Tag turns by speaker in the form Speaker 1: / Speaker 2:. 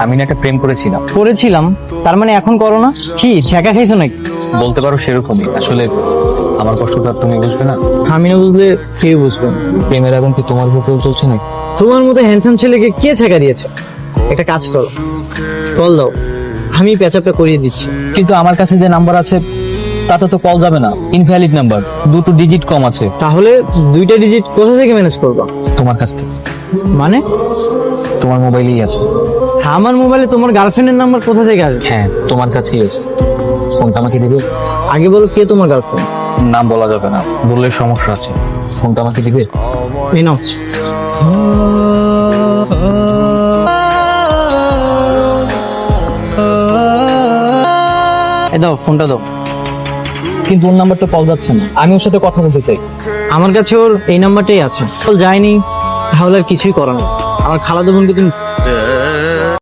Speaker 1: আমি না একটা প্রেম
Speaker 2: করেছিলাম, তার মানে এখন করো না? কি ছ্যাঁকা খাইছো নাকি?
Speaker 1: বলতে পারো সেরকমই। আসলে আমার কষ্টটা তুমি বুঝবে না।
Speaker 2: আমি না বুঝলে কেউ বুঝবে না।
Speaker 1: প্রেমের আগুন কি তোমার ভেতরেও চলছে নাকি?
Speaker 2: তোমার মতো হ্যান্ডসাম ছেলেকে কে ছ্যাঁকা দিয়েছে? একটা কাজ করো, কল দাও, আমি প্যাচআপটা করিয়ে দিচ্ছি।
Speaker 1: কিন্তু আমার কাছে যে নাম্বার আছে তাতে তো কল যাবে না, ইনভ্যালিড নাম্বার, 2টো ডিজিট কম আছে।
Speaker 2: তাহলে 2টা ডিজিট কোথা থেকে ম্যানেজ করবা?
Speaker 1: তোমার কাছ থেকে।
Speaker 2: মানে
Speaker 1: তোমার মোবাইলেই আছে।
Speaker 2: আমার মোবাইলে তোমার গার্লফ্রেন্ডের নাম্বার কোথা থেকে আসবে?
Speaker 1: হ্যাঁ, তোমার কাছেই আছে। ফোনটা আমাকে দিবে?
Speaker 2: আগে বলো কে তোমার গার্লফ্রেন্ড?
Speaker 1: নাম বলা যাবে না, বললে সমস্যা আছে। ফোনটা আমাকে দিবে?
Speaker 2: এই নাও। এই দাও, ফোনটা দাও।
Speaker 1: কিন্তু ওর নাম্বারটা কল যাচ্ছে না, আমি ওর সাথে কথা বলতে চাই।
Speaker 2: আমার কাছে ওর এই নাম্বারটাই আছে। কল যায়নি, তাহলে আর কিছুই করার নেই। আমার খালাতো বোনকে তুমি